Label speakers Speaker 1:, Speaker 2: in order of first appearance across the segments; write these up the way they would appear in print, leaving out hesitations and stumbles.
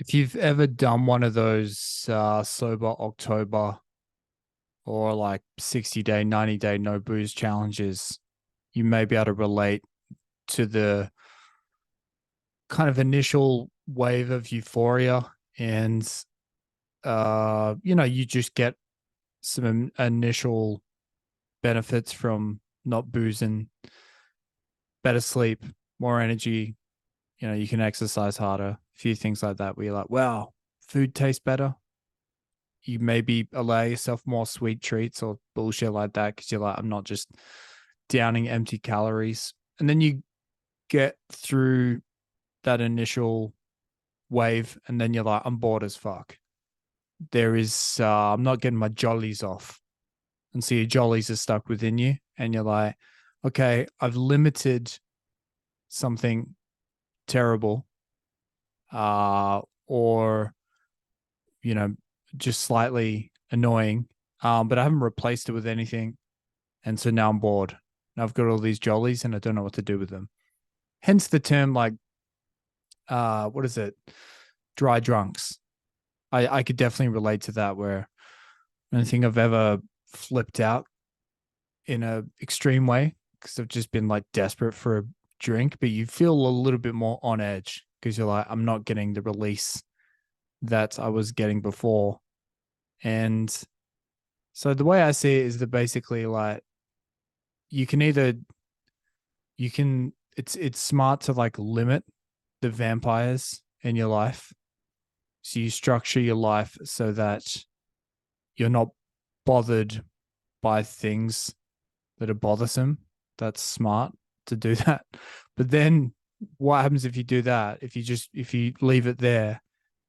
Speaker 1: If you've ever done one of those sober October or like 60-day, 90-day no booze challenges, you may be able to relate to the kind of initial wave of euphoria and you just get some initial benefits from not boozing, better sleep, more energy, you can exercise harder, a few things like that where you're like, wow, food tastes better. You maybe allow yourself more sweet treats or bullshit like that because you're like, I'm not just downing empty calories. And then you get through that initial wave and then you're like, I'm bored as fuck. I'm not getting my jollies off. And so your jollies are stuck within you and you're like, okay, I've limited something terrible, or, you know, just slightly annoying, but I haven't replaced it with anything. And so now I'm bored. And I've got all these jollies and I don't know what to do with them. Hence the term like, what is it? Dry drunks. I could definitely relate to that where I don't think I've ever flipped out in a extreme way because I've just been like desperate for a drink, but you feel a little bit more on edge because you're like, I'm not getting the release that I was getting before. And so the way I see it is that basically like you can either you can it's smart to like limit the vampires in your life. So you structure your life so that you're not bothered by things that are bothersome. That's smart to do that. But then what happens if you do that? If you leave it there,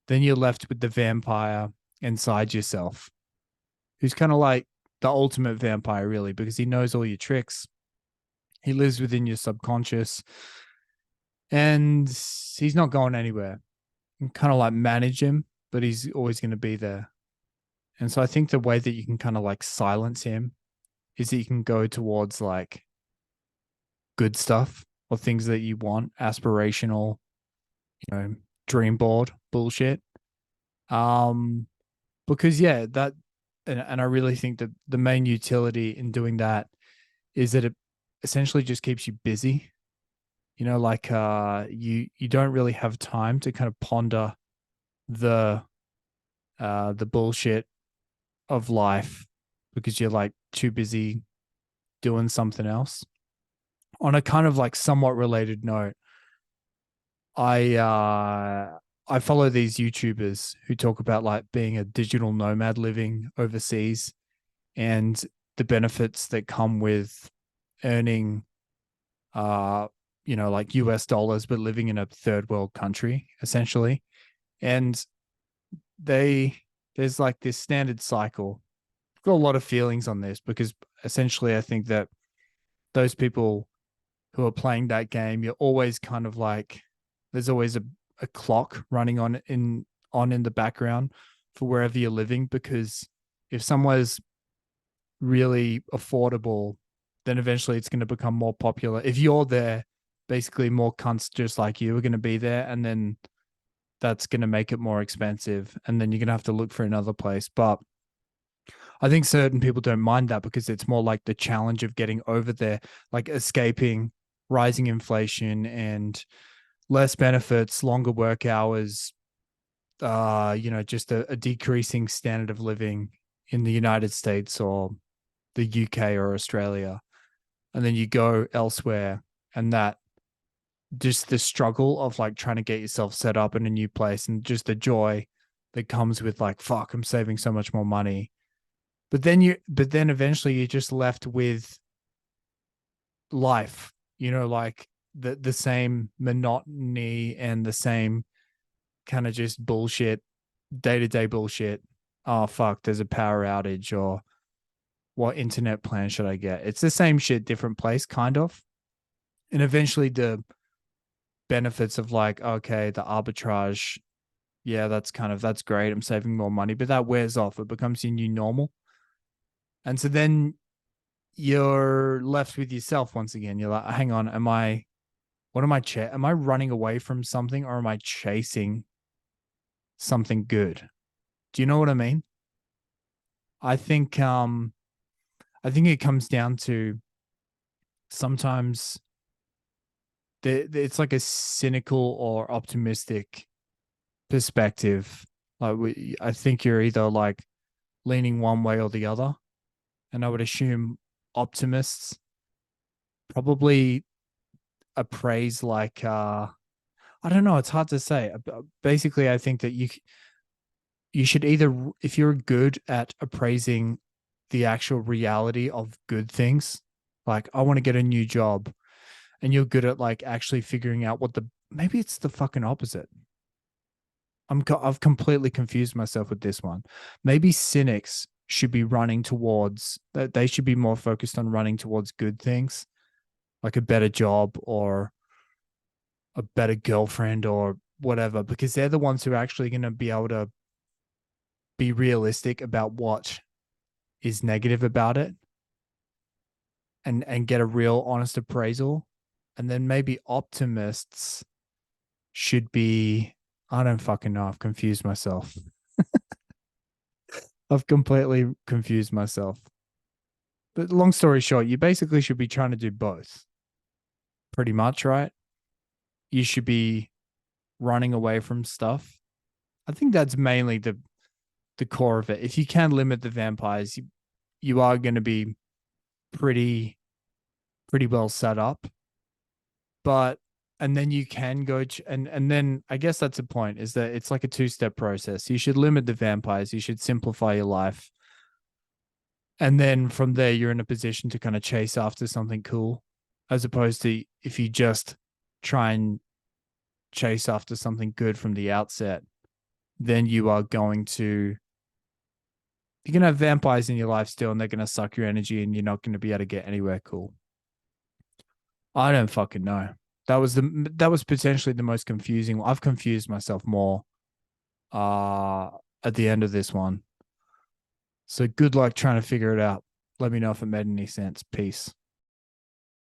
Speaker 1: then you're left with the vampire inside yourself, who's kind of like the ultimate vampire, really, because he knows all your tricks. He lives within your subconscious and he's not going anywhere. You can kind of like manage him, but he's always going to be there. And so I think the way that you can kind of like silence him is that you can go towards like good stuff or things that you want, aspirational, you know, dream board bullshit. Um, because yeah, that and I really think that the main utility in doing that is that it essentially just keeps you busy. Like you don't really have time to kind of ponder the the bullshit of life because you're like too busy doing something else. On a kind of like somewhat related note, I uh I follow these YouTubers who talk about like being a digital nomad living overseas and the benefits that come with earning like US dollars but living in a third world country essentially. And they there's like this standard cycle. I've got a lot of feelings on this because essentially I think that those people who are playing that game, you're always kind of like there's always a clock running on in the background for wherever you're living because if somewhere's really affordable, then eventually it's going to become more popular. If you're there, basically more cunts just like you are going to be there, and then that's going to make it more expensive, and then you're going to have to look for another place. But I think certain people don't mind that because it's more like the challenge of getting over there, like escaping rising inflation and less benefits, longer work hours, just a decreasing standard of living in the United States or the UK or Australia. And then you go elsewhere and that just the struggle of like trying to get yourself set up in a new place and just the joy that comes with like, fuck, I'm saving so much more money. But then eventually you're just left with life, like the same monotony and the same kind of just bullshit, day to day bullshit. Oh fuck, there's a power outage, or what internet plan should I get? It's the same shit, different place, kind of. And eventually the benefits of like, okay, the arbitrage, yeah, that's great. I'm saving more money, but that wears off. It becomes your new normal. And so then you're left with yourself once again. You're like, hang on, what am I am I running away from something or am I chasing something good. Do you know what I mean? I think I think it comes down to sometimes it's like a cynical or optimistic perspective. I think you're either like leaning one way or the other, and I would assume optimists probably appraise like I don't know, it's hard to say. Basically, I think that you should either, if you're good at appraising the actual reality of good things, like I want to get a new job, and you're good at like actually figuring out what the, maybe it's the fucking opposite. I've completely confused myself with this one. Maybe cynics should be running towards that, they should be more focused on running towards good things, like a better job or a better girlfriend or whatever, because they're the ones who are actually going to be able to be realistic about what is negative about it, and get a real honest appraisal. And then maybe optimists should be, I don't fucking know, I've confused myself. I've completely confused myself. But long story short, you basically should be trying to do both, pretty much, right? You should be running away from stuff. I think that's mainly the core of it. If you can limit the vampires, you are going to be pretty pretty well set up. But and then you can go and then I guess that's the point, is that it's like a two-step process. You should limit the vampires, you should simplify your life, and then from there you're in a position to kind of chase after something cool, as opposed to if you just try and chase after something good from the outset, then you are going to, you're going to have vampires in your life still, and they're going to suck your energy, and you're not going to be able to get anywhere cool. I don't fucking know. That was potentially the most confusing. I've confused myself more uh at the end of this one. So good luck trying to figure it out. Let me know if it made any sense. Peace.